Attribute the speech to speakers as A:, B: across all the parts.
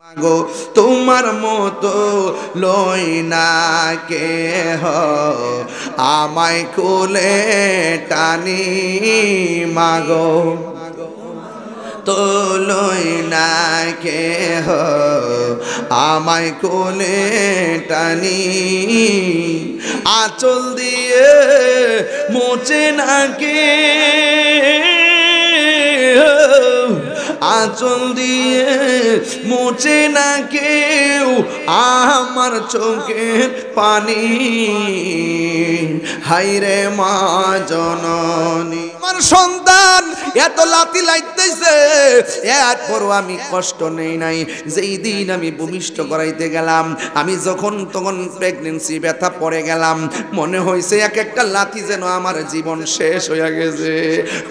A: মাগো তোমার মতো লই না কেহ, আমায় কোলে টানি মাগো তো লই না কেহ, আমায় কোলে টানি। আঁচল দিয়ে মোচে না কে, আঁচল দিয়ে মোচে না কেউ আমার চোখের পানি। হাইরে মা জননী, আমার সন্তান এত লাথি লাইতেছে, এরপরও আমি কষ্ট নেই নাই। যেই দিন আমি ভূমিষ্ঠ করাইতে গেলাম, আমি যখন তখন প্রেগনেন্সি ব্যথা পড়ে গেলাম, মনে হয়েছে এক একটা লাথি যেন আমার জীবন শেষ হয়ে গেছে।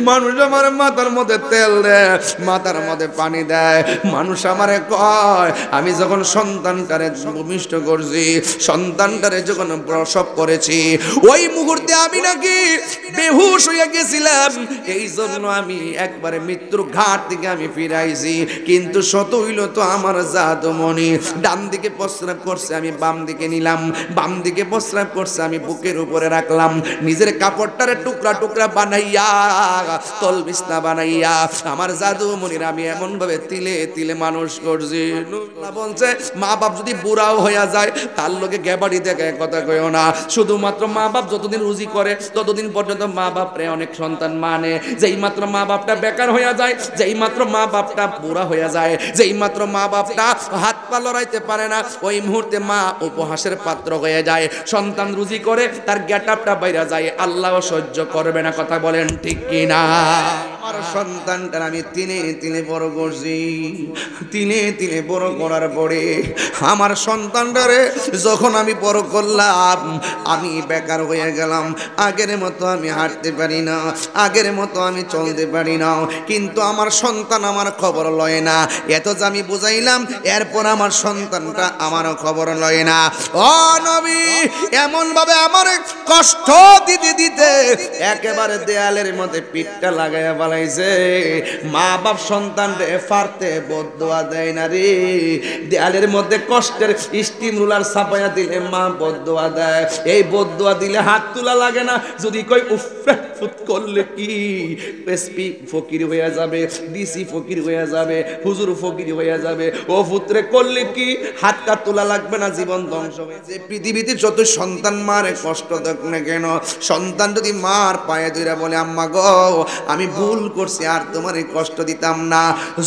A: মানুষ আমার মাথার মধ্যে তেল দেয়, মাথার মধ্যে পানি দেয়। মানুষ আমারে কয়, আমি যখন সন্তানটারে ভূমিষ্ঠ করছি, সন্তানটারে যখন প্রসব করেছি, ওই মুহূর্তে আমি নাকি বেহুশ হয়ে গেছিলাম। এই জন্য আমি একবারে মৃত্যুর ঘাট থেকে আমি ফিরাইছি। কিন্তু শত হইল তো আমার জাদুমণি ডান দিকে প্রস্রাব করছে, আমি বাম দিকে নিলাম, বাম দিকে প্রস্রাব করছে, আমি বুকের উপরে রাখলাম। নিজের কাপড়টারে টুকরা টুকরা বানাইয়া, তল বিছনা বানাইয়া আমার জাদুমণির আমি এমন ভাবে তিলে তিলে মানুষ করছি। বলছে মা বাপ যদি বুড়াও হইয়া যায়, তার লোকে গেবাড়ি দেখে কথা কইও না। শুধুমাত্র মা বাপ যতদিন রুজি করে ততদিন পর্যন্ত মা বাপরে অনেক সন্তান মানে। যেই মাত্র মা বাপটা বেকার হইয়া যায়, যেই মাত্র মা বাপটা বুড়া হইয়া যায়, যেই মাত্র মা বাপটা হাত পা লড়াইতে পারে না, ওই মুহূর্তে মা উপহাসের পাত্র হয়ে যায়। সন্তান রুজি করে তার গেটআপটা বাইরে যায়, আল্লাহ সহ্য করবে না। কথা বলেন ঠিক কিনা? আমার সন্তানটার আমি তিনে তিনে বড় করছি। তিনে তিনে বড় করার পরে আমার সন্তানটারে যখন আমি বড় করলাম, আমি বেকার হয়ে গেলাম। আগের মতো আমি হাঁটতে পারি না, আগের মতো আমি চলতে পারি না। কিন্তু আমার সন্তান আমার খবর লয় না। এত যে আমি বুঝাইলাম, এরপর আমার সন্তানটা আমারও খবর লয় না। ও নবী, এমন ভাবে আমার কষ্ট দিতে দিতে একেবারে দেয়ালের মধ্যে পিঠটা লাগাইয়া বালাইছে। মা বাপ সন্তানরে ফারতে বদদুয়া দেয় না রে। দেয়ালের মধ্যে কষ্টের স্টিম রুলার ছাপাইয়া দিলে মা বদদুয়া দেয়। এই বদদুয়া দিলে হাত তোলা লাগে না। যদি কই উফ করলে কি এসপি ফকির হয়ে যাবে, ডিসি ফকির হয়ে যাবে, হুজুর ফকির হয়ে যাবে। ও পুত্রে করলে কি হাতটা তোলা লাগবে না, জীবন ধ্বংস হয়ে যাবে। পৃথিবীতে যত সন্তান মারে কষ্ট দেখ না কেন, সন্তান যদি মার পায়ে ধরে বলে আম্মা গো আমি ভুল করছি, আর তোমার কষ্ট দিতাম না,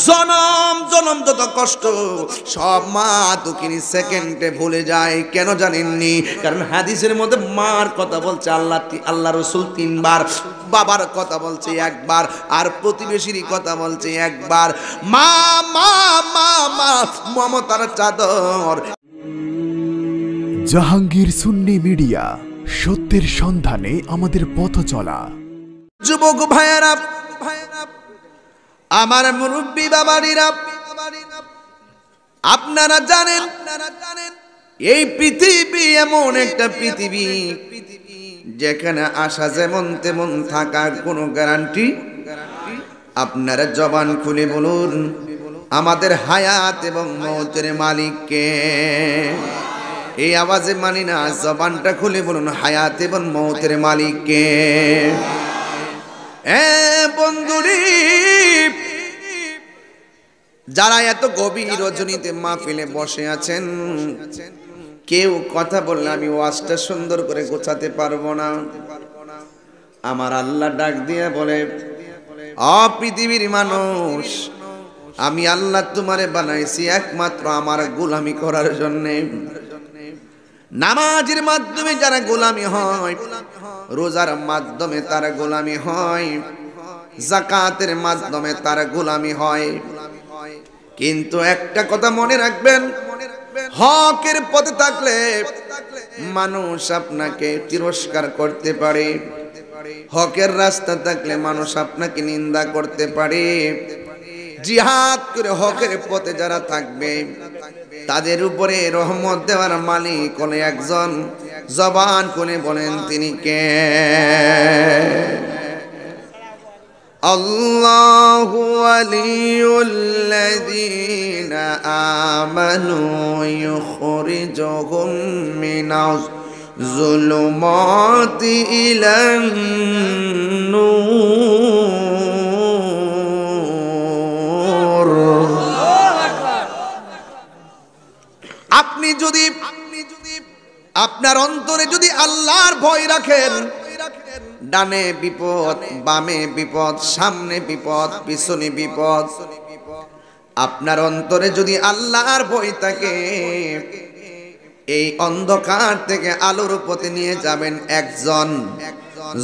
A: জনম জনম যত কষ্ট সব মা দুঃখিনী সেকেন্ডে ভুলে যায়। কেন জানেননি? কারণ হাদিসের মধ্যে মার কথা বলছে আল্লাহ রসুল 3 বার, বাবার কথা বলছে 1 বার, আর প্রতিবেশীর কথা বলছে 1 বার। মা মা মা মা মমতার চাদর।
B: জাহাঙ্গীর সুন্নি মিডিয়া, সত্যের সন্ধানে আমাদের পথ চলা।
A: যুবক ভাইয়েরা, আমার মুরব্বী বাবারা, আপনারা জানেন এই পৃথিবী এমন একটা পৃথিবী যেখানে আসা যেমন তেমন থাকার কোনো গ্যারান্টি। আপনারা জবান খুলে বলুন, আমাদের হায়াত এবং মওতের মালিক কে? এই আওয়াজে মানি না, জবানটা খুলে বলুন, হায়াত এবং মওতের মালিক কে? বন্ধুরি, যারা এত গভীর রজনীতে মাহফিলে বসে আছেন, কেউ কথা বললে আমি ওয়াজটা সুন্দর করে গোছাতে পারবো না। আমার আল্লাহ ডাক দিয়ে বলে, পৃথিবীর মানুষ, আমি আল্লাহ তোমারে বানাইছি একমাত্র আমার গোলামি করার জন্যে। নামাজের মাধ্যমে যারা গোলামি হয়, রোজার মাধ্যমে তারা গোলামি হয়, যাকাতের মাধ্যমে তারা গোলামি হয়। কিন্তু একটা কথা মনে রাখবেন, হকের পথে থাকলে মানুষ আপনাকে তিরস্কার করতে পারে, হকের রাস্তা থাকলে মানুষ আপনাকে নিন্দা করতে পারে। জিহাদ করে হকের পথে যারা থাকবে, তাদের উপরে রহমত দেওয়ার মালিক হলো একজন। জবান খুলে বলেন তিনি কে? আল্লাহু ওয়ালিয়ুল্লাযীনা আমানু ইউখরিজুহুম মিনাজ যুলুমাতি ইলান নূর। আপনি যদি আপনার অন্তরে যদি আল্লাহর ভয় রাখেন, ডানে বিপদ, বামে বিপদ, সামনে বিপদ, পিছনে বিপদ, আপনার অন্তরে যদি আল্লাহর ভয় থাকে, এই অন্ধকার থেকে আলোর পথে নিয়ে যাবেন একজন।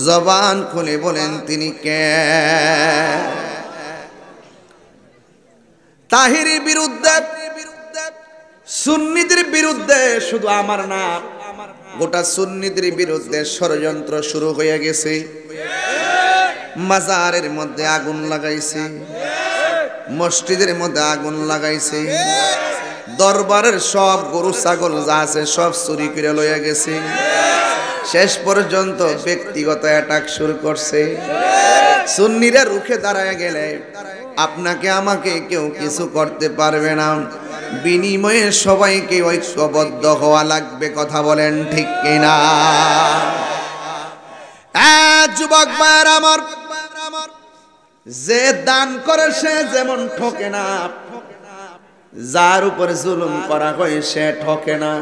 A: জবান খুলে বলেন তিনি কে? তাহিরের বিরুদ্ধে, সুন্নিদের বিরুদ্ধে, শুধু আমার না গোটা সুন্নিদের বিরুদ্ধে ষড়যন্ত্র শুরু হয়ে গেছে। মাজারের মধ্যে আগুন লাগাইছে, মসজিদের মধ্যে আগুন লাগাইছে, দরবারের সব গরু ছাগল যা আছে সব চুরি করে লইয়া গেছে। শেষ পর্যন্ত ব্যক্তিগত অ্যাটাক শুরু করছে। সুন্নিরা রুখে দাঁড়ায় গেলে আপনাকে আমাকে কেউ কিছু করতে পারবে না। বিনিময়ে সবাইকে ঐক্যবদ্ধ হওয়া লাগবে। কথা বলেন ঠিক কিনা? যুবক ভাইরা আমার, যে দান করে সে যেমন ঠকে না, যার উপর জুলুম করা হয় সে ঠকে না,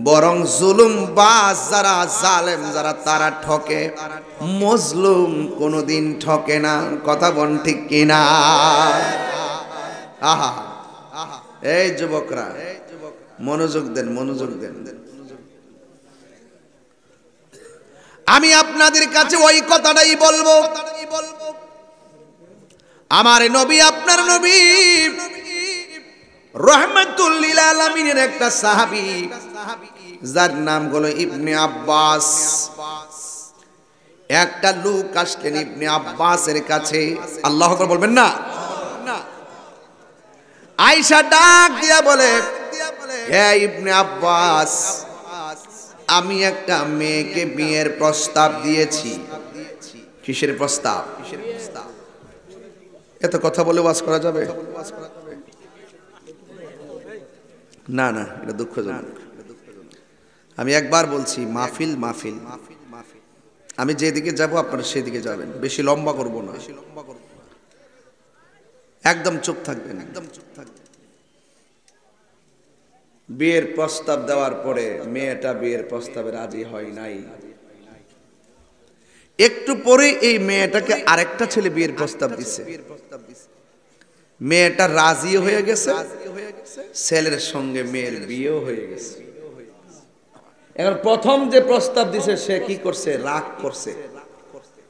A: বরং জুলুম বাজ যারা, জালেম যারা, তারা ঠকে। মজলুম কোনোদিন ঠকে না। কথা বল ঠিক কিনা? আহা, এই যুবকরা মনোযোগ দেন, মনোযোগ দেন। আমি আপনাদের কাছে ওই কথাটাই বলবো। আমার নবী, আপনার নবী রাহমাতুল লিল আলামিনের একটা সাহাবী, যার নাম হলো ইবনে আব্বাস। একটা লোক আসলেন ইবনে আব্বাসের কাছে। আল্লাহু আকবার বলবেন না? আয়েশা ডাক দিয়া বলে, হে ইবনে আব্বাস, আমি একটা মেয়েকে বিয়ের প্রস্তাব দিয়েছি। কিসের প্রস্তাব? এত কথা বলে ওয়াজ করা যাবে না? না, এটা দুঃখজনক। আমি একবার বলছি, মাহফিল মাহফিল, আমি যেদিকে যাব আপনারা সেদিকে যাবেন। বেশি লম্বা করব না, একদম চুপ থাকবেন, একদম চুপ থাকবেন। বিয়ের প্রস্তাব দেওয়ার পরে মেয়েটা বিয়ের প্রস্তাবে রাজি হয় নাই। একটু পরে এই মেয়েটাকে আরেকটা ছেলে বিয়ের প্রস্তাব দিছে। মেয়েটা রাজি হয়ে গেছে, ছেলের সঙ্গে মেয়ের বিয়েও হয়ে গেছে। এখন প্রথম যে প্রস্তাব দিছে সে কি করছে? রাগ করছে,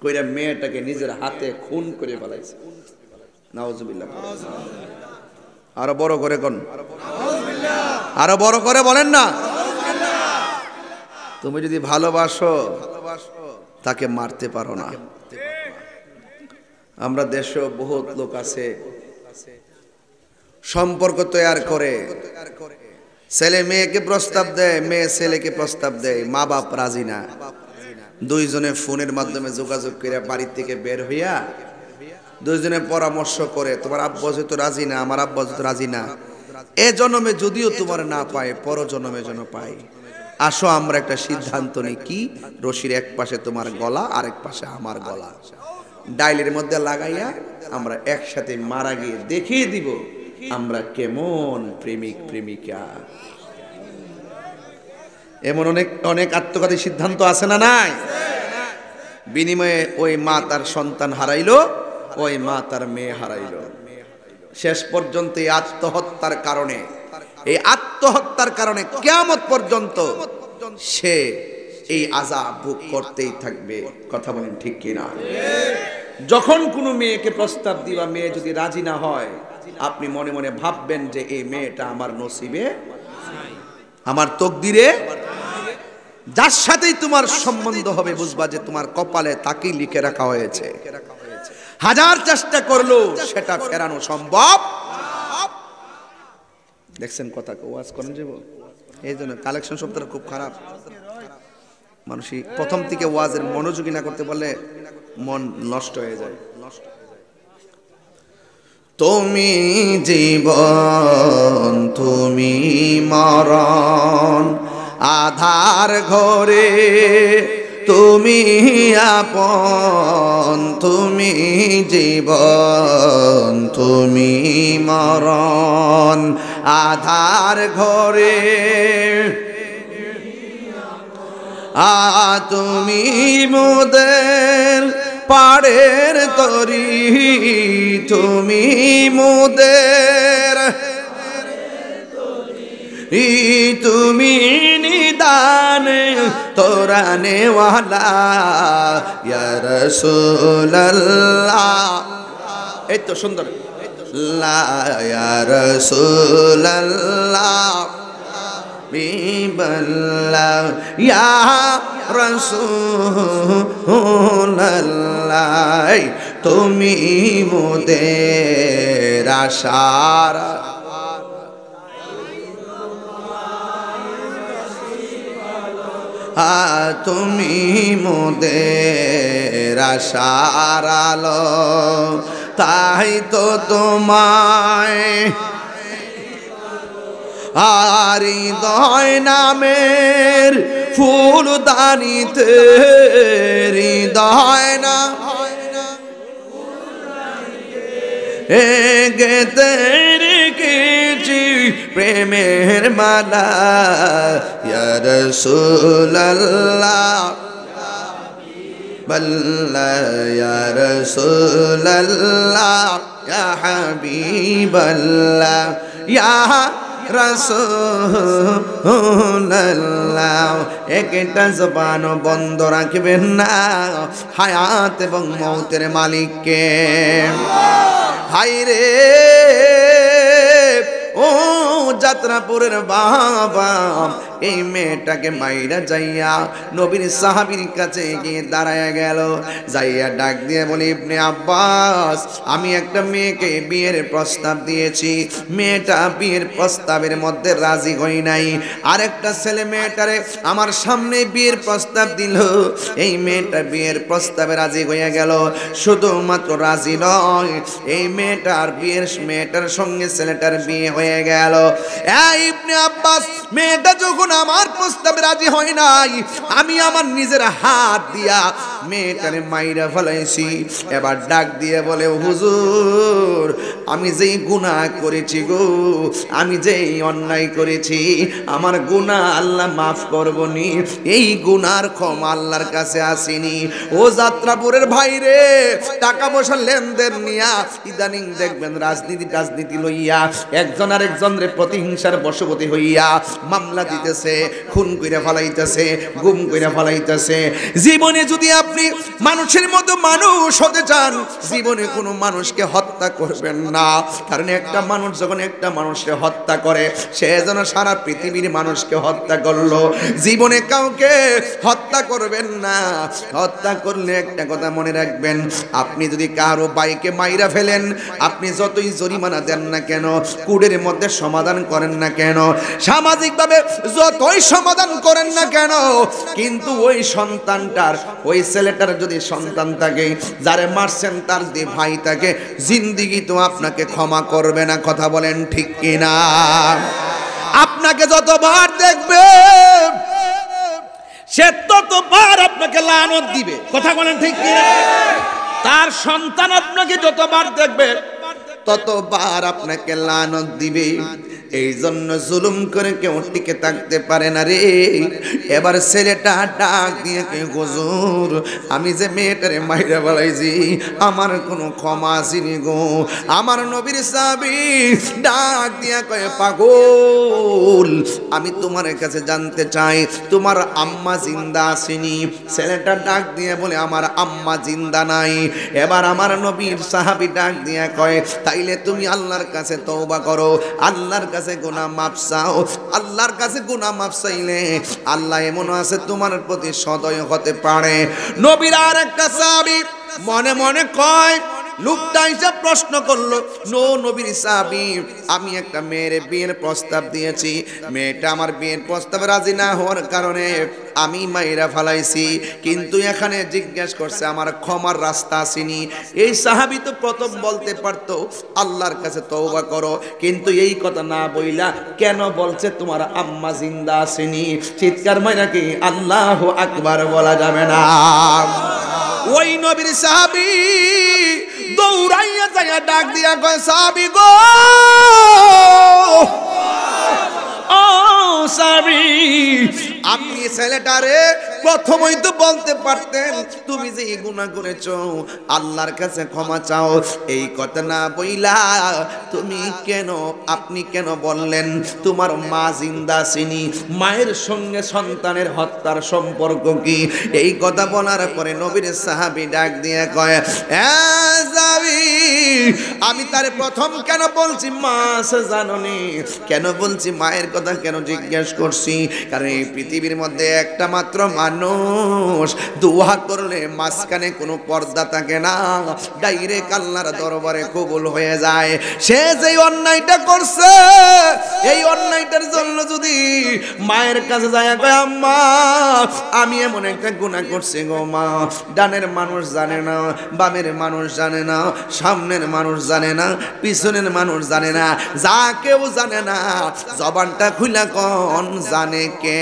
A: কইরা মেয়েটাকে নিজের হাতে খুন করে ফেলাইছে। নাউজুবিল্লাহ। আরো বড় করে কোন, আরো বড় করে বলেন না। তুমি যদি ভালোবাসো তাকে মারতে পারো না। আমরা দেশে বহুত লোক আছে সম্পর্ক তৈরি করে, ছেলে মেয়েকে প্রস্তাব দেয়, মেয়ে ছেলেকে প্রস্তাব দেয়, মা বাপ রাজি না। দুইজনে ফোনের মাধ্যমে যোগাযোগ করে বাড়ি থেকে বের হইয়া দুইজনে পরামর্শ করে, তোমার আব্বা যেহেতু রাজি না, আমার আব্বা যেহেতু রাজি না, এ জন্মে যদিও তোমার না পায়, পর জন্মে যেন পাই। আসো আমরা একটা সিদ্ধান্ত নিই। কি? রশির এক পাশে তোমার গলা, আরেক পাশে আমার গলা, ডাইলের মধ্যে লাগাইয়া আমরা একসাথে মারা গিয়ে দেখিয়ে দিব আমরা কেমন প্রেমিক প্রেমিকা। এমন অনেক অনেক আত্মঘাতী সিদ্ধান্ত আছে না নাই? বিনিময়ে ওই মা তার সন্তান হারাইলো, ওই মা তার মেয়ে হারাইলো। শেষ পর্যন্ত এই আত্মহত্যার কারণে, এই আত্মহত্যার কারণে কিয়ামত পর্যন্ত সে এই আযাব ভোগ করতেই থাকবে। কথা বলেন ঠিক কিনা? যখন কোনো মেয়েকে প্রস্তাব দিবা, মেয়ে যদি রাজি না হয়, আপনি মনে মনে ভাববেন যে এই মেয়েটা আমার নসিবে, আমার তকদিরে, যার সাথেই তোমার সম্বন্ধ হবে বুঝবা যে তোমার কপালে তাকেই লিখে রাখা হয়েছে। হাজার চেষ্টা করলেও সেটা ফেরানো সম্ভব। দেখছেন কথা ওয়াজ করেন যাব, এই জন্য কালেকশন শব্দটা খুব খারাপ। মানুষই প্রথম থেকে ওয়াজের মনোযোগী না করতে পারলে মন নষ্ট হয়ে যায়। তুমি জীবন তুমি মরণ, আধার ঘরে তুমি আপন, তুমি জীবন তুমি মরণ, আধার ঘরে তুমি মোদের পাড়ের তরি, তুমি মোদের তুমি নিদান তোরানে ওয়ালা ইয়া রাসূলুল্লাহ। এই তো সুন্দর, লা ইয়া রাসূলুল্লাহ বিবাল্লাহ ইয়া রাসূলুল্লাহ, তুমি মোদের আশার তুমি মোদের আশার আলো, তাই তো তোমায় আর হৃদয় নামের ফুলদানিতে, হৃদয় না গেতে রেখেছি প্রেমের মালা ইয়া রাসূলুল্লাহ বাল্লাহ ইয়া রাসূলুল্লাহ ইয়া হাবিবাল্লাহ ইয়া রাসূলুল্লাহ। একটা জবান বন্ধ রাখবেন না, হায়াত এবং মৌতের মালিককে। হায়রে ও যাত্রাপুরের বাবা, এই মেয়েটাকে মাইরা যাইয়া নবীর সাহাবীর কাছে গিয়ে দাঁড়ায় গেল, যাইয়া ডাক দিয়ে বলে, ইবনে আব্বাস, আমি একটা মেয়েকে বিয়ের প্রস্তাব দিয়েছি, মেয়েটা বিয়ের প্রস্তাবের মধ্যে রাজি হই নাই, আরেকটা ছেলে মেয়েটারে আমার সামনে বিয়ের প্রস্তাব দিল, এই মেয়েটা বিয়ের প্রস্তাবে রাজি হয়ে গেল। শুধুমাত্র রাজি নয়, এই মেয়েটার সঙ্গে ছেলেটার বিয়ে হয়ে গেল। এই ইবনে আব্বাস, মেয়েটা যখন আমার প্রস্তাবে রাজি হয় নাই, আমি আমার নিজের হাত দিয়া মেয়েটারে মাইরা ফেলাইছি। এবার ডাক দিয়ে বলে, হুজুর, আমি যেই গুনাহ করেছি গো, আমি যেই অন্যায় করেছি, আমার গুনাহ আল্লাহ মাফ করবনি, এই গুনার ক্ষমা আল্লাহর কাছে আসেনি। ও যাত্রাপুরের ভাইরে, টাকা পয়সা লেনদেন নিয়া ইদানিং দেখবেন রাজনীতি লইয়া একজন আরেকজনের প্রতিহিংসার বশবর্তী হইয়া মামলা দিতেছে, খুন কইরা ফলাইতেছে, গুম কইরা ফলাইতেছে। জীবনে যদি আপনি মানুষের মতো মানুষ হতে চান, জীবনে কোনো মানুষকে হত্যা করবেন না, কারণ একটা মানুষ যখন একটা মানুষকে হত্যা করে, সে যেন সারা পৃথিবীর মানুষকে হত্যা করলো। জীবনে কাউকে হত্যা করবেন না, হত্যা করলে একটা কথা মনে রাখবেন, আপনি যদি কারো বাইকে মাইরা ফেলেন, আপনি যতই জরিমানা দেন না কেন, কোর্টের মধ্যে সমাধান করেন না কেন, সামাজিকভাবে যতই সমাধান করেন না কেন, কিন্তু ওই সন্তানটার, ওই ছেলেটার যদি সন্তান থাকে, যারে মারছেন তার যদি ভাই থাকে, জিন্দেগি তো আপনাকে ক্ষমা করবে না। কথা বলেন ঠিক কিনা? আপনাকে যতবার দেখবে সে ততবার আপনাকে লানত দিবে। কথা বলেন ঠিক কিনা? তার সন্তান আপনাকে যতবার দেখবে ততবার আপনাকে লানত দিবে। এই জন্য জুলুম করে কেউ টিকে থাকতে পারে না রে। এবার ছেলেটা ডাক দিয়ে কে, হুজুর, আমি যে মেয়েটারে মাইরা ফেলাইছি, আমার কোনো ক্ষমা আসেনি গো। আমার নবীর সাহাবী ডাক দিয়া কয়ে, পাগল, আমি তোমার কাছে জানতে চাই তোমার আম্মা জিন্দা আসেনি? ছেলেটা ডাক দিয়ে বলে, আমার আম্মা জিন্দা নাই। এবার আমার নবীর সাহাবী ডাক দিয়া কয়, তাইলে তুমি আল্লাহর কাছে তওবা করো, আল্লাহর কাছে গুনাহ মাফ চাও। আল্লাহর কাছে গুনাহ মাফ চাইলে আল্লাহ এমন আছে তোমার প্রতি সদয় হতে পারে। নবীর আর একটা সাহাবী মনে মনে কয়, লোকটা এসে প্রশ্ন করলো, নবীর সাহাবী, আমি একটা মেয়ের বিয়ের প্রস্তাব দিয়েছি, মেয়েটা আমার বিয়ের প্রস্তাবে রাজি না হওয়ার কারণে আমি মাইরা ফালাইছি, কিন্তু এখানে জিজ্ঞেস করছে আমার ক্ষমার রাস্তা আসেনি। এই সাহাবী তো প্রথম বলতে পারতো আল্লাহর কাছে তওবা করো, কিন্তু এই কথা না বইলা কেন বলছে তোমার আম্মা জিন্দা আসেনি? চিৎকার মাইরা কি আল্লাহু আকবার বলা যাবে না? ওই নবীর সাহাবী দৌড়াইয়া যাইয়া ডাক দিয়া কয়, সাহাবী গো, ও সাহাবী, আপনি ছেলেটারে প্রথমেই তো বলতে পারতেন তুমি যে গুনাহ করেছো আল্লাহর কাছে ক্ষমা চাও। এই কথা না বইলা আপনি কেন বললেন তোমার মা জিন্দা ছিনি? মায়ের সঙ্গে সন্তানের হত্যার সম্পর্ক কি? এই কথা বলার পরে নবীর সাহাবী ডাক দিয়ে কয়, আমি তারে প্রথম কেন বলছি মা আছে জাননি, কেন বলছি মায়ের কথা কেন জিজ্ঞেস করছি? কারণ এই পৃথিবীর মধ্যে একটা মাত্র মানুষ দোয়া করলে মাঝখানে কোনো পর্দা থাকে না, ডাইরেক্ট আল্লাহর দরবারে কবুল হয়ে যায়। সে যে অন্যায়টা করছে, এই অন্যায়টার জন্য যদি মায়ের কাছে যায় কয়, আম্মা আমি এমন একটা গুনাহ করছি গো মা, ডানের মানুষ জানে না, বামের মানুষ জানে না, সামনের মানুষ জানে না, পিছনের মানুষ জানে না, যা কেউ জানে না, জবানটা খুলা কোন জানে কে?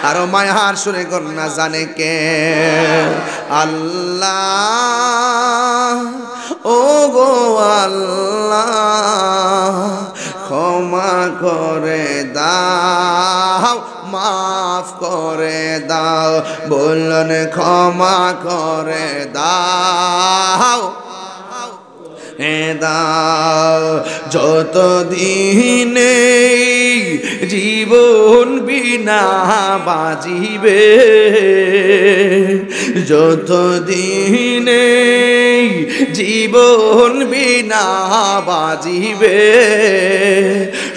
A: আরো মায়ার সুরে কন্যা জানে কে? আল্লাহ, ও গো আল্লাহ, ক্ষমা করে দাও, মাফ করে দাও, বললেন ক্ষমা করে দাও, দাও। যতদিনে জীবন বিনা বাজিবে, যতদিনে জীবন বিনা বাজিবে,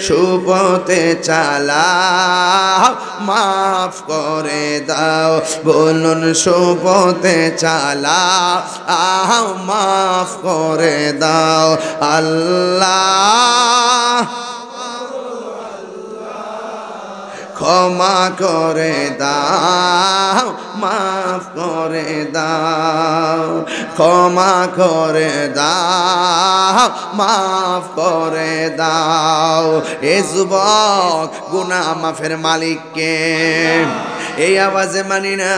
A: সুপথে চালাও, মাফ করে দাও, বলুন সুপথে চালাও, মাফ করে দাও। আল্লাহ ক্ষমা করে দাও, মাফ করে দাও, ক্ষমা করে দাও, মাফ করে দাও। এ যুবক, গুনাহ মাফের মালিককে এই আওয়াজে মানি না,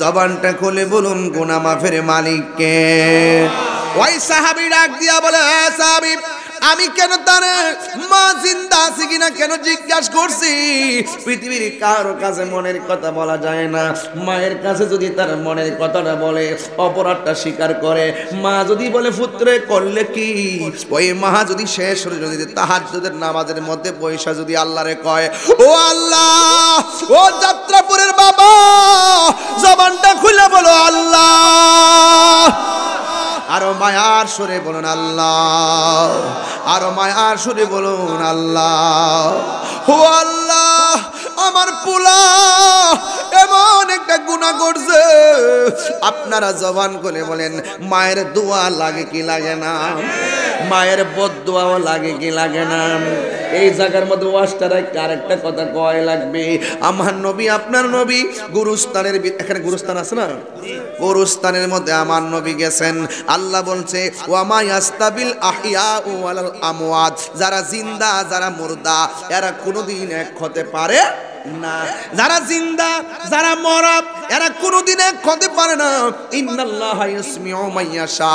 A: জবানটা খুলে বলুন গুনাহ মাফের মালিককে। ওই সাহাবী ডাক দিয়া বলে, হ্যাঁ সাহাবী, আমি কেন তার মা জিন্দা আছে কিনা কেন জিজ্ঞাসা করছি? পৃথিবীর কারো কাছে মনের কথা বলা যায় না, মায়ের কাছে যদি তার মনের কথাটা বলে অপরাধটা স্বীকার করে, মা যদি বলে পুত্রে করলে কি, ওই মা যদি শেষ যদি তাহাজ্জুদের নামাজের মধ্যে পয়সা যদি আল্লাহরে কয়, ও আল্লাহ, ও যাত্রাপুরের বাবা, জবানটা খুলে বলো আল্লাহ, আরো মায়ার সুরে বলুন আল্লাহ, আরো মায়ার সুরে বলুন আল্লাহ। ও আল্লাহ, আমার পোলা এমন একটা গুনাহ করছে, আপনারা জবান করে বলেন মায়ের দোয়া লাগে কি লাগে না? মায়ের বদদোয়াও লাগে কি লাগে না? এই জায়গার মধ্যে ওয়াজটার আরেকটা কথা কয় লাগবে। আমার নবী, আপনার নবী গুরুস্থানের, এখানে গুরুস্থান আছে না, গুরুস্থানের মধ্যে আমার নবী গেছেন। আল্লাহ বলছে ওয়ামা ইয়াস্তাবিল আহইয়াউ ওয়ালাল আমওয়াত, যারা জিন্দা যারা মুর্দা এরা কোনোদিন এক হতে পারে না। যারা জিন্দা যারা মরা এরা কোনোদিন এক হতে পারে না। ইন্নাল্লাহা ইয়াসমিউ মাইয়াশা,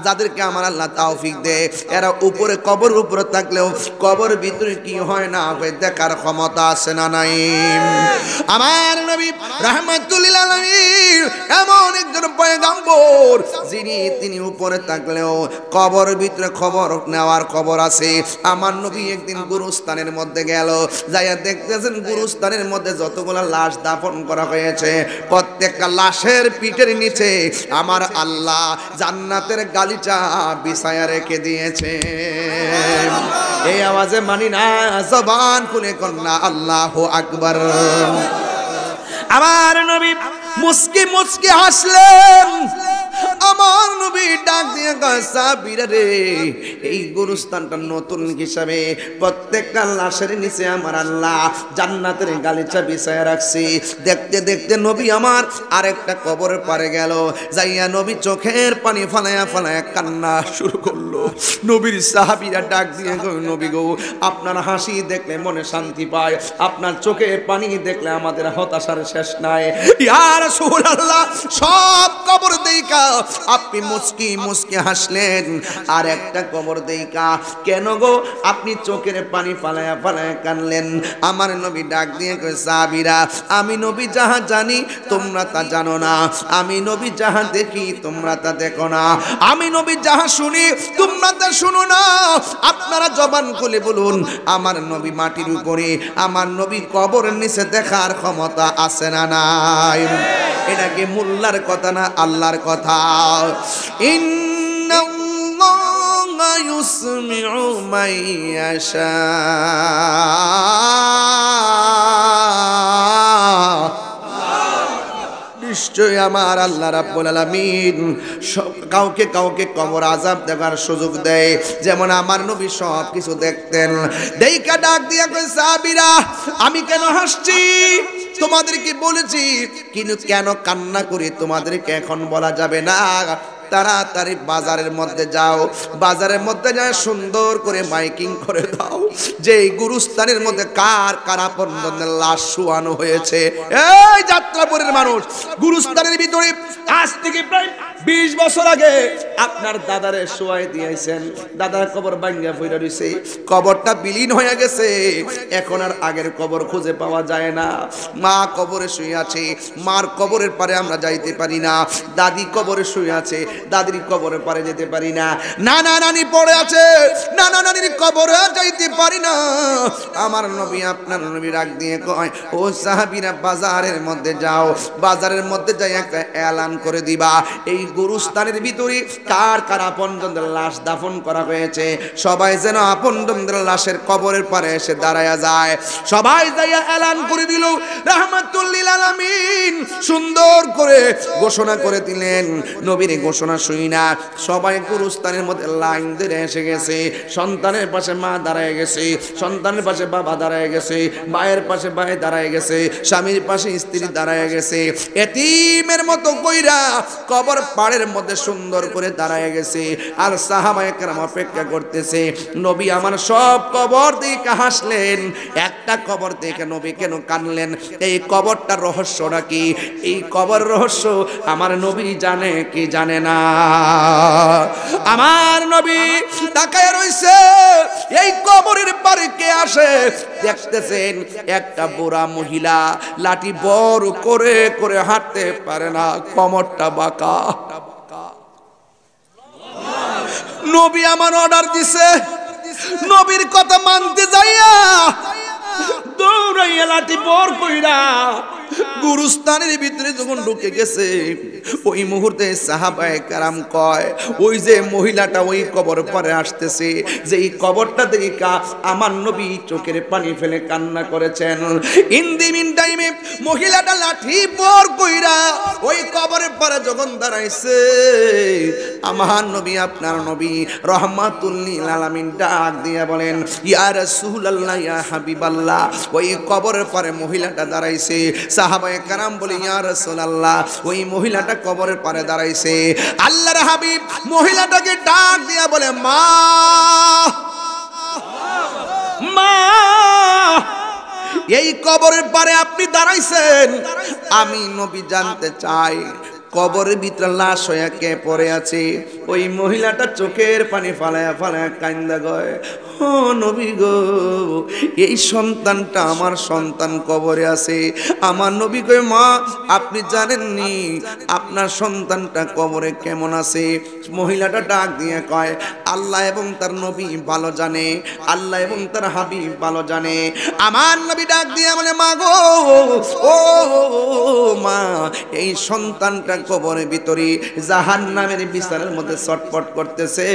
A: যাদেরকে আমার আল্লাহ তৌফিক দেয় এরা উপরে কবর উপরে থাকলেও কবর ভিতরে কি হয় না হয় দেখার ক্ষমতা আছে না নাই? আমার নবী রাহমাতুল লিল আলামিন এমন একজন পয়গম্বর তিনি উপরে থাকলেও কবর ভিতরে খবর নেওয়ার খবর আছে। আমার নবী একদিন গুরুস্থানের মধ্যে গেল, যাইয়া দেখতেছেন গুরুস্থানের মধ্যে যতগুলো লাশ দাফন করা হয়েছে প্রত্যেকটা লাশের পিঠের নিচে আমার আল্লাহ জান্নাতের গালিচা বিছায়া রেখে দিয়েছে। এই আওয়াজে মানি না, জবান খুলে কন্যা আল্লাহু আকবার। আমার নবী মুস্কি মুস্কি হাসলেন, আমার নবী ডাক দিয়ে কয় সাহাবীরা রে, এই গোরস্থানটা নতুন হিসাবে প্রত্যেকটা লাশের নিচে আমার আল্লাহ জান্নাতের গালিচা বিছায়া রাখছি। দেখতে দেখতে নবী আমার আরেকটা কবরের পারে গেল, যাইয়া নবী চোখের পানি ফালায়া ফালায়া কান্না শুরু করলো। নবীর সাহাবীরা ডাক দিয়ে কয় নবী গো, আপনার হাসি দেখলে মনে শান্তি পায়, আপনার চোখের পানি দেখলে আমাদের হতাশার শেষ নাই। ইয়া রাসূলুল্লাহ, সব কবর দেইকা আপনি মুস্কি মুস্কি হাসলেন, আর একটা কবর দেইকা কেন গো আপনি চোখের পানি ফালায়া ফালায়া কানলেন? আমার নবী ডাক দিয়ে কয় সাহাবীরা, আমি নবী যাহা জানি তোমরা তা জানো না, আমি নবী যাহা দেখি তোমরা তা দেখো না, আমি নবী যাহা শুনি তোমরা তা শুনো না। আপনারা জবান খুলে বলুন, আমার নবী মাটির উপরে, আমার নবী কবরের নিচে দেখার ক্ষমতা আছে না নাই? এটা কি মোল্লার কথা না আল্লাহর কথা? ইন্নাল্লাহা ইউসমিউ মান ইয়াশা, নিশ্চয় আমার আল্লাহ রাব্বুল আলামিন কাউকে কাউকে কবর আযাব দেওয়ার সুযোগ দেয়, যেমন আমার নবী সব কিছু দেখতেন। দেইকা ডাক দিয়া কই সাহাবীরা, আমি কেন হাসছি তোমাদেরকে বলেছি, কিন্তু কেন কান্না করি তোমাদেরকে এখন বলা যাবে না। তাড়াতাড়ি বাজারের মধ্যে যাও, বাজারের মধ্যে যায় সুন্দর করে মাইকিং করে দাও যে এই গুরুস্থানের মধ্যে কার কার আপনজনদের লাশ শুয়ানো হয়েছে। এই যাত্রাপুরের মানুষ, গুরুস্থানের ভিতরে আজ থেকে প্রায় 20 বছর আগে আপনার দাদারে শোয়াই দিয়েছেন, দাদার কবর ভাঙ্গা পড়ে রইছে, কবরটা বিলীন হয়ে গেছে, এখন আর আগের কবর খুঁজে পাওয়া যায় না। মা কবরে শুয়ে আছে, মার কবরের পারে আমরা যাইতে পারি না, দাদি কবরে শুয়ে আছে, দাদির কবরের পারে যেতে পারি না, নানা নানি পড়ে আছে, নানা নানির কবরে যাইতে পারি না। আমার নবী আপনার নবী ডাক দিয়ে কয়, ও সাহাবীরা বাজারের মধ্যে যাও, বাজারের মধ্যে যাই একটা এলান করে দিবা এই গুরুস্থানের ভিতরে কার কার আপনজনদের লাশ দাফন করা হয়েছে, সবাই যেন আপনজনদের লাশের কবরের পারে এসে দাঁড়ায়া যায়। সবাই যাইয়া এলান করে দিল, রাহমাতুল লিল আলামিন সুন্দর করে ঘোষণা করে দিলেন। নবীর ঘোষণা শুনি না সবাই গুরুস্থানের মধ্যে লাইন ধরে এসে গেছে, সন্তানের পাশে মা দাঁড়ায় গেছে, সন্তানের পাশে বাবা দাঁড়ায় গেছে, ভাইয়ের পাশে ভাই দাঁড়ায় গেছে, স্বামীর পাশে স্ত্রী দাঁড়ায় গেছে, এতিমের মতো কইরা কবর পাড়ের মধ্যে সুন্দর করে দাঁড়ায় গেছে। আর সাহাবায়ে কেরাম অপেক্ষা করতেছে। নবী আমার সব কবর দেখে হাসলেন, একটা কবর দেখে নবী কেন কানলেন? এই কবরটার রহস্যটা কি? এই কবর রহস্য আমার নবী জানে কি জানে না? আমার নবী তাকায় রইছে, এই কবরের পারে কে আসে দেখতেছেন। একটা বুড়া মহিলা, লাঠি বড় করে করে হাঁটতে পারে না, কোমরটা বাঁকা। নবী আমার অর্ডার দিছে, নবীর কথা মানতে যাইয়া দৌড়াইয়া লাঠি বড় কইরা গুরুস্থানের ভিতরে যখন ঢুকে গেছে, ওই মুহূর্তে সাহাবায়ে কেরাম কয়, ওই যে মহিলাটা ওই কবর পরে আসতেছে, যে এই কবরটা দেখা আমার নবী চোখের পানি ফেলে কান্না করেছেন। ইন দি মিন টাইমে মহিলাটা লাঠি বড় কইরা ওই কবরের পরে যখন দাঁড়াইছে, আমার নবী আপনার নবী রাহমাতুল লিল আলামিন ডাক দিয়া বলেন, ইয়া রাসূলুল্লাহ ইয়া হাবিবাল্লাহ। ওই কবরের পরে মহিলাটা দাঁড়াইছে, সাহাবায়ে কেরাম বলে, ইয়া রাসূলুল্লাহ, ওই মহিলাটা কবরের পারে দাঁড়াইছে। আল্লাহর হাবিব মহিলাটাকে ডাক দিয়া বলে, মা মা, এই কবরের পারে আপনি দাঁড়াইছেন, আমি নবী জানতে চাই কবরের ভিতরে লাশ হয়ে কে পড়ে আছে? ওই মহিলাটা চোখের পানি ফালায়া ফালায়া কান্দা গয়, ও নবী গো, এই সন্তানটা আমার সন্তান কবরে আছে। আমার নবী কয়, মা আপনি জানেননি আপনার সন্তানটা কবরে কেমন আছে? মহিলাটা ডাক দিয়ে কয়, আল্লাহ এবং তার নবী ভালো জানে, আল্লাহ এবং তার হাবিব ভালো জানে। আমার নবী ডাক দিয়ে বলে, মা গো, ও মা, এই সন্তানটা কবরের ভিতরে জাহান্নামের বিছানার মধ্যে ছটফট করতেছে,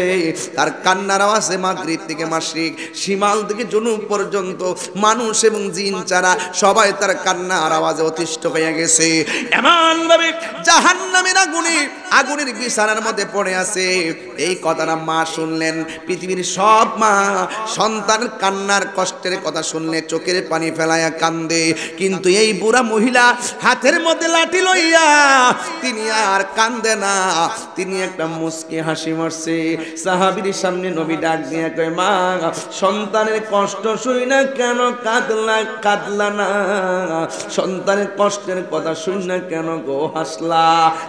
A: তার কান্নার আওয়াজে মাগরিব থেকে মাস মাশরিক, শিমাল থেকে জুনুব পর্যন্ত মানুষ এবং জিন ছাড়া সবাই তার কান্নার আওয়াজে অতিষ্ঠ হয়ে গেছে। এমন ভাবে জাহান্নামের আগুনের বিছানার মধ্যে পড়ে আছে। এই কথাটা মা শুনলেন। পৃথিবীর সব মা সন্তানের কান্নার কষ্টের কথা শুনলে চোখের পানি ফেলায়া কান্দে, কিন্তু এই বুড়া মহিলা হাতের মধ্যে লাঠি লইয়া তিনি আর কান্দে না, তিনি একটা মুচকি হাসি মারছে। সাহাবীর সামনে নবী ডাক দিয়ে কয়, মা সন্তানের কষ্ট শুই না কেন কাঁদলা না? সন্তানের কষ্টের কথা শুই না কেন গো হাসলা?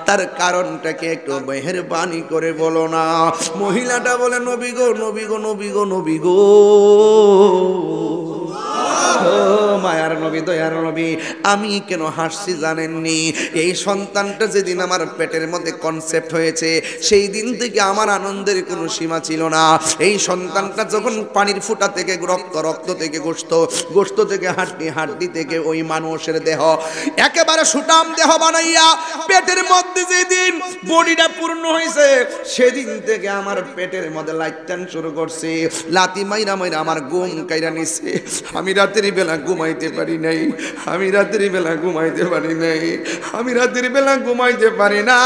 A: তার কারণটাকে একটু মেহেরবানি করে বলো না। মহিলাটা বলে, নবী গো নবী গো নবী গো নবী গো, ও মায়ার নবী দয়ার নবী, আমি কেন হাসছি জানেননি? এই সন্তানটা যেদিন আমার পেটের মধ্যে কনসেপ্ট হয়েছে সেই দিন থেকে আমার আনন্দের কোনো সীমা ছিল না। এই সন্তানটা যখন পানির ফুটা থেকে রক্ত, রক্ত থেকে গোশত, গোশত থেকে হাড্ডি, হাড্ডি থেকে ওই মানুষের দেহ একেবারে সুটাম দেহ বানাইয়া পেটের মধ্যে যেদিন বডিটা পূর্ণ হয়েছে সেদিন থেকে আমার পেটের মধ্যে লাইটান শুরু করছে। লাতি মাইরা মাইরা আমার ঘুম কাইরা নিছে। আমি রাতের বেলা ঘুমাইতে পারি নাই, আমি রাতের বেলা ঘুমাইতে পারি নাই, আমি রাতের বেলা ঘুমাইতে পারি না।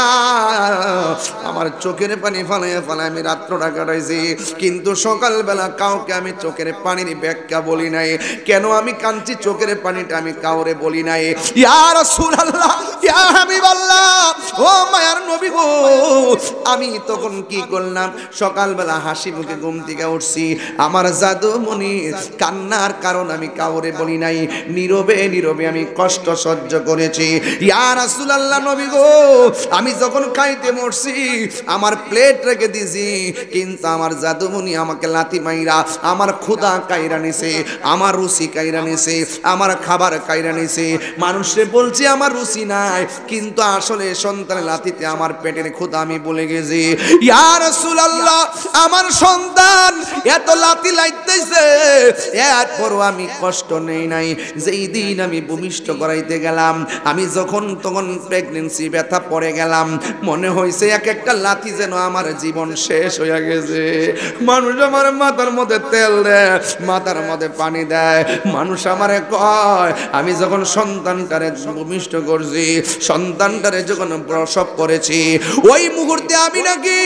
A: আমার চোখের পানি ফালাইয়া ফালায় আমি রাত্রটা কাটাইছি, কিন্তু সকালবেলা কাউকে আমি চোখের পানির ব্যাখ্যা বলি নাই। কেন আমি কাঁদছি চোখের পানিটা আমি কাউরে বলি নাই। ইয়া রাসূলুল্লাহ, ইয়া হাবিবাল্লাহ, ও মায়ার নবী গো, আমি তখন কি করলাম? সকালবেলা হাসি মুখে ঘুম থেকে উঠছি, আমার জাদুমণি কান্নার কারণ আমি কাউরে বলি নাই, নীরবে নীরবে আমি কষ্ট সহ্য করেছি। ইয়া রাসূলুল্লাহ নবী গো, আমি যখন খাইতে মরছি আমার প্লেট রেখে দিছি, কিন্তু আমার জাদুমণি আমাকে লাথি মাইরা আমার ক্ষুধা কাইরা নিছে, আমার রুচি কাইরা নিছে, আমার খাবার কাইরা নিছে। মানুষে বলছি আমার রুচি নাই, কিন্তু আসলে সন্তানের লাথিতে আমার পেটের ক্ষুধা আমি বলে গেছি। ইয়া রাসূলুল্লাহ, আমার সন্তান এত লাথি লাইতেছে, এরপরও আমি কষ্ট নেই নাই। যেই দিন আমি ভূমিষ্ঠ করাইতে গেলাম, আমি যখন তখন প্রেগনেন্সি ব্যথা পড়ে গেলাম, মনে হয়েছে এক একটা লাথি যেন আমার জীবন শেষ হয়ে গেছে। মানুষ আমার মাথার মধ্যে তেল দেয়, মাথার মধ্যে পানি দেয়। মানুষ আমারে কয়, আমি যখন সন্তানটারে ভূমিষ্ঠ করছি, সন্তানটারে যখন প্রসব করেছি, ওই মুহূর্তে আমি নাকি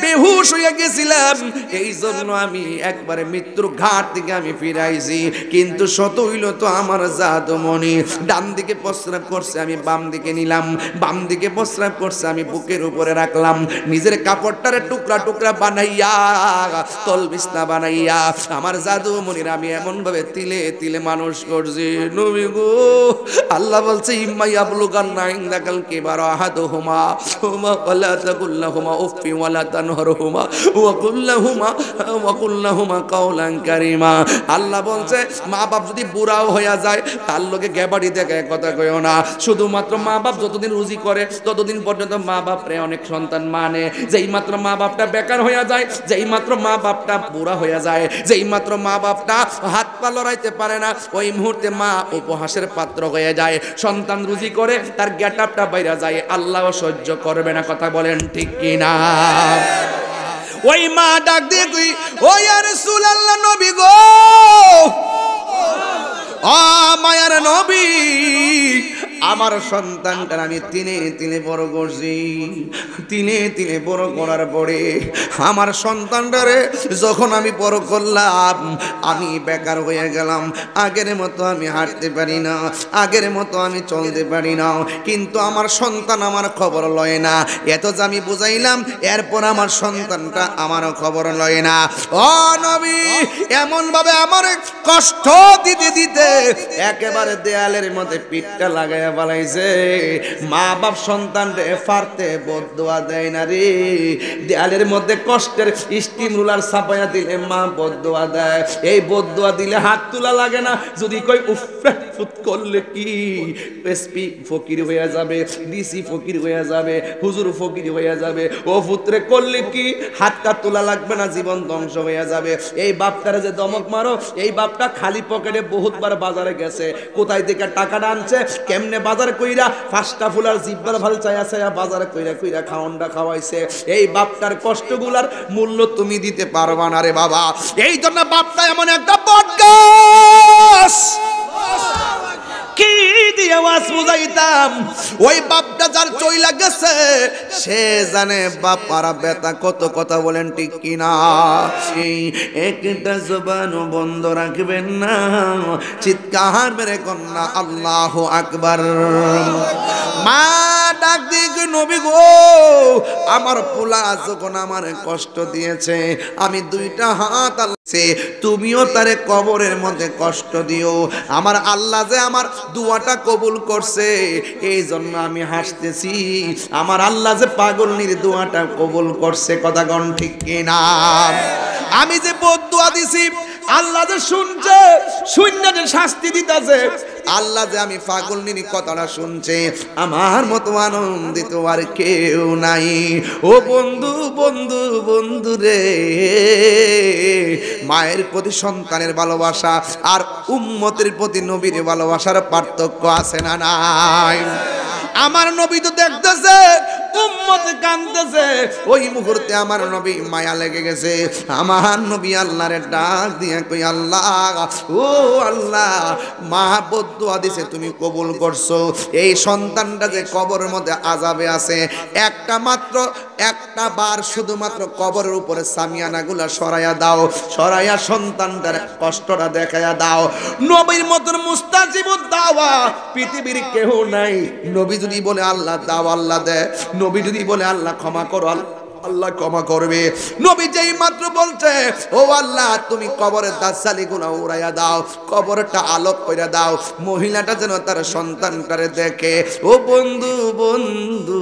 A: বেহুশ হয়ে গেছিলাম। এই জন্য আমি একবারে মৃত্যুর ঘাট থেকে আমি ফিরাইছি। কিন্তু শত হইল তো আমার জাদুমণি ডান দিকে প্রস্রাব করছে, আমি বাম দিকে নিলাম, বাম দিকে প্রস্রাব করছে, আমি বুকের উপরে রাখলাম। নিজের কাপড়টারে টুকরা টুকরা বানাইয়া, তল বিছনা বানাইয়া আমার জাদুমণির আমি এমন ভাবে তিলে তিলে মানুষ করছি। নবী গো, আল্লাহ বলছে, ইম্মা ইয়াবলুগান্না ইনদাকাল কিবারা আহাদুহুমা ওয়ালা তাকুল্লাহুমা উফফি ওয়ালা তানহারহুমা ওয়া কুল্লাহুমা কাওলান কারীমা। আল্লাহ বলছে, মা বাপ যদি বুড়াও হইয়া যায় তার লোকে গেবাড়ি দেখে কথা কইও না। শুধুমাত্র মা বাপ যতদিন রুজি করে ততদিন পর্যন্ত মা বাপরে অনেক সন্তান মানে। যেই মাত্র মা বাপটা বেকার হইয়া যায়, যেই মাত্র মা বাপটা বুড়া হইয়া যায়, যেই মাত্র মা বাপটা হাত পা লড়াইতে পারে না, ওই মুহূর্তে মা উপহাসের পাত্র হয়ে যায়। সন্তান রুজি করে তার গেটআপটা বাইরে যায়, আল্লাহ সহ্য করবে না। কথা বলেন ঠিক কিনা? ওই মা ডাক দিয়ে কই, ও ইয়া রাসূলুল্লাহ নবী গো, ও মায়ার নবী, আমার সন্তানটার আমি তিনে তিনে বড় করছি। তিনে তিনে বড় করার পরে আমার সন্তানটারে যখন আমি বড় করলাম, আমি বেকার হয়ে গেলাম। আগের মতো আমি হাঁটতে পারি না, আগের মতো আমি চলতে পারি না, কিন্তু আমার সন্তান আমার খবর লয় না। এত যে আমি বুঝাইলাম, এরপর আমার সন্তানটা আমারও খবর লয় না। ও নবী, এমন ভাবে আমার কষ্ট দিতে দিতে একেবারে দেয়ালের মধ্যে পিঠটা লাগাইয়া বালাইছে। মা বাপ সন্তানরে ফারতে বদদুয়া দেয় না রে। দেয়ালের মধ্যে কষ্টের স্টিম রুলার ছাপাইয়া দিলে মা বদদুয়া দেয়। এই বদদুয়া দিলে হাত তোলা লাগে না। যদি কই উফ ফুত করলে কি এসপি ফকির হয়ে যাবে, ডিসি ফকির হয়ে যাবে, হুজুর ফকির হয়ে যাবে। ও পুত্রে করলে কি হাতটা তোলা লাগবে না, জীবন ধ্বংস হয়ে যাবে। এই বাপটারে যে দমক মারো, এই বাপটা খালি পকেটে বহুতবার বাজারে গেছে, কোথায় থেকে টাকাটা আনছে, কেমনে বাজার কইরা পাঁচটা ফুলার জিব্বার ভাল চায়া চায়া বাজার কইরা কইরা খাওয়ানটা খাওয়াইছে। এই বাপটার কষ্টগুলার মূল্য তুমি দিতে পারবা না রে বাবা। এই জন্য বাপটা এমন একটা বটগাছ, কি দিয়ে ওয়াজ বুঝাইতাম, ওই বাপটা যার চইলা গেছে সে জানে বাপার বেতা কত কথা বলেন ঠিক কিনা। সেই একটা জবান বন্ধ রাখবেন না, চিৎকার মেরে কন্যা আল্লাহু আকবার। মা ডাক দিক, নবী গো আমার পোলা যখন আমার কষ্ট দিয়েছে আমি দুইটা হাত আল্লাহছে, তুমিও তারে কবরের মধ্যে কষ্ট দিও। আমার আল্লাহ যে আমার দুয়াটা কবুল করছে এই জন্য আমি হাসতেছি। আমার আল্লাহ যে পাগলনির দুয়াটা কবুল করছে, কথা গণ ঠিক কিনা। আমি যে বদদুয়া দিছি আল্লাহ যে শুনছে, শূন্য যে শাস্তি দিতেছে, আল্লাহ যে আমি পাগলনির কথাটা শুনছে, আমার মতো আনন্দিত আর কেউ নাই। ও বন্ধু বন্ধু বন্ধু রে, মায়ের প্রতি সন্তানের ভালোবাসা আর উম্মতের প্রতি নবীর ভালোবাসার পার্থক্য আছে না নাই? আমার নবী তো দেখতেছে উম্মত কাঁদতেছে, ওই মুহূর্তে আমার নবী মায়া লেগে গেছে। আমার নবী আল্লাহরে ডাক দিয়ে কই, আল্লাহ ও আল্লাহ, মা বদদুয়া দিছে তুমি কবুল করছো, এই সন্তানটা যে কবরের মধ্যে আযাবে আছে, একটা বার শুধুমাত্র কবরের উপরে সামিয়ানাগুলা সরাইয়া দাও, সরাইয়া সন্তানটার কষ্টটা দেখাইয়া দাও। নবীর মতন মুস্তাজিবুদ দাওয়া পৃথিবীর কেউ নাই। নবী যদি বলে আল্লাহ দাও আল্লাহ দেয়, নবী যদি বলে আল্লাহ ক্ষমা করো আল্লাহ ক্ষমা করবে। নবী যেই মাত্র বলছে ও আল্লাহ তুমি কবরের দাসালিগুলো উড়াইয়া দাও, কবরটা আলোক করে দাও, মহিলাটা যেন তার সন্তানটারে দেখে। ও বন্ধু বন্ধু,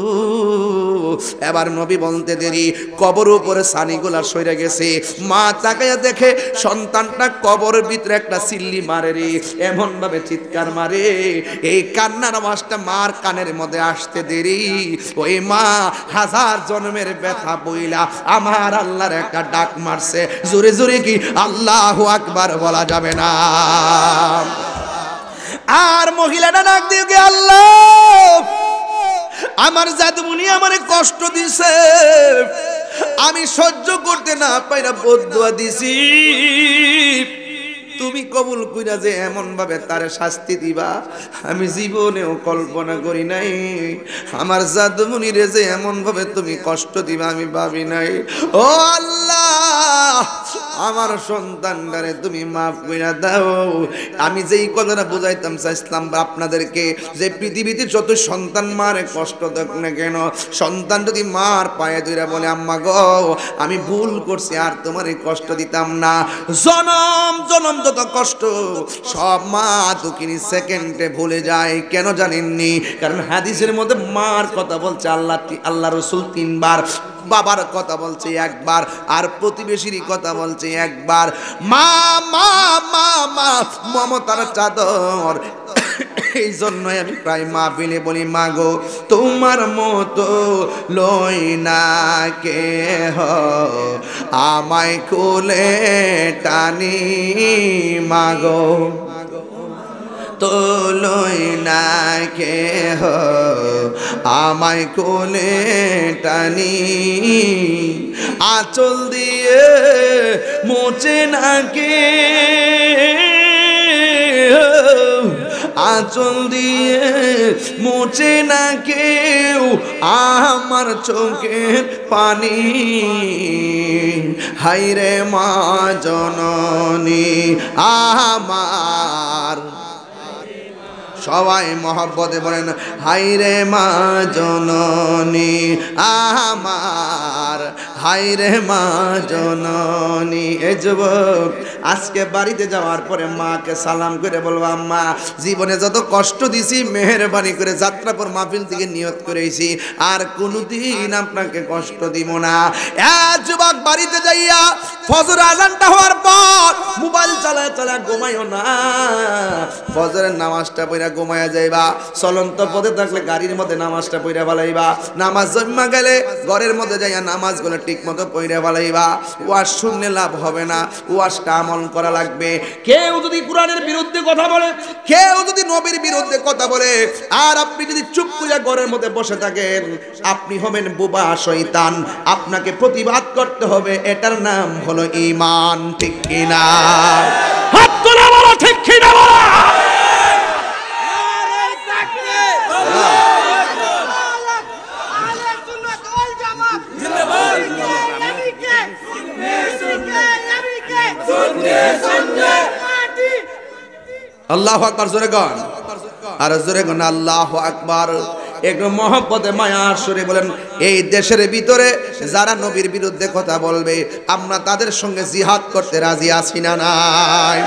A: এবার নবী বলতে দেরি, কবর উপরে সানিগুলা সরে গেছে। মা তাকাইয়া দেখে সন্তানটা কবরের ভিতরে একটা সিল্লি মারে রে, এমন ভাবে চিৎকার মারে, এই কান্নার আওয়াজটা মার কানের মধ্যে আসতে দেরি। ওই মা হাজার জন্মের ব্যথা বইলা আমার আল্লাহর একটা ডাক মারছে, জোরে জোরে কি আল্লাহু আকবার বলা যাবে না? আর মহিলাটা ডাক দিয়ে কি, আল্লাহ আমার জাদুমণি আমারে কষ্ট দিছে, আমি সহ্য করতে না পাইরা বদদুয়া দিছি, তুমি কবুল কইরা যে এমন ভাবে তারে শাস্তি দিবা আমি জীবনেও কল্পনা করি নাই। আমার জাদুমণিরে যে এমন ভাবে তুমি কষ্ট দিবা আমি ভাবি নাই। ও আল্লাহ আমার সন্তানটারে তুমি মাফ কইরা দাও। আমি যেই কথাটা বুঝাইতাম চাইছিলাম আপনাদেরকে, যে পৃথিবীতে যত সন্তান মারে কষ্ট দেখ না কেন, সন্তান যদি মার পায়ে ধরে বলে আম্মা গো আমি ভুল করছি আর তোমার এই কষ্ট দিতাম না, জনম জনম যত কষ্ট সব মা দুকিনি সেকেন্ডে ভুলে যায়। কেন জানেননি? কারণ হাদিসের মধ্যে মার কথা বলছে আল্লাহ রসুল 3 বার, বাবার কথা বলছে 1 বার, আর প্রতিবেশীর কথা বলছে 1 বার। মা মা মা মা মমতার চাদর। এই জন্যই আমি প্রায় মাহফিলে বলি, মা গো তোমার মতো লই না কেহ, আমায় কোলে টানি মা গো তো লই না কেহ, আমায় কোলে টানি, আঁচল দিয়ে মোচে না কে, আঁচল দিয়ে মোচে না কেউ আমার চোখের পানি, হায়রে মা জননী আমার। সবাই মহব্বতে বলেন হায়রে মা জননী আমার, হায়রে মা জননী। এ যুবক আজকে বাড়িতে যাওয়ার পরে মাকে সালাম করে বলবো, আম্মা জীবনে যত কষ্ট দিছি মেহেরবানি করে যাত্রাপুর মাহফিল থেকে নিয়ত করেছি আর কোনোদিন আপনাকে কষ্ট দিব না। যুবক বাড়িতে যাইয়া ফজর আজানটা হওয়ার পর মোবাইল চালায় চালায় ঘুমাইও না, ফজরের নামাজটা পড়া ঘুমায়া যাইবা, চলন্ত পথে থাকলে গাড়ির মধ্যে নামাজটা পড়ে ফেলাইবা, নামাজ জন্মা গেলে ঘরের মধ্যে যাইয়া নামাজগুলো ঠিক মতো পড়ে ফেলাইবা। ওয়াজ শুনলে লাভ হবে না, ওয়াজটা আমল করা লাগবে। কেউ যদি কোরআনের বিরুদ্ধে কথা বলে, কেউ যদি নবীর বিরুদ্ধে কথা বলে, আর আপনি যদি চুপ করে ঘরের মধ্যে বসে থাকেন, আপনি হবেন বোবা শয়তান। আপনাকে প্রতিবাদ করতে হবে, এটার নাম হলো ঈমান। ঠিক কিনা? হাত তুলে বলো ঠিক কিনা বলো। আল্লাহু আকবার, জোরে গান, আর জোরে গান আল্লাহু আকবার। একটু মহব্বতে মায়ার সুরে বলেন, এই দেশের ভিতরে যারা নবীর বিরুদ্ধে কথা বলবে, আমরা তাদের সঙ্গে জিহাদ করতে রাজি আছি না নাই?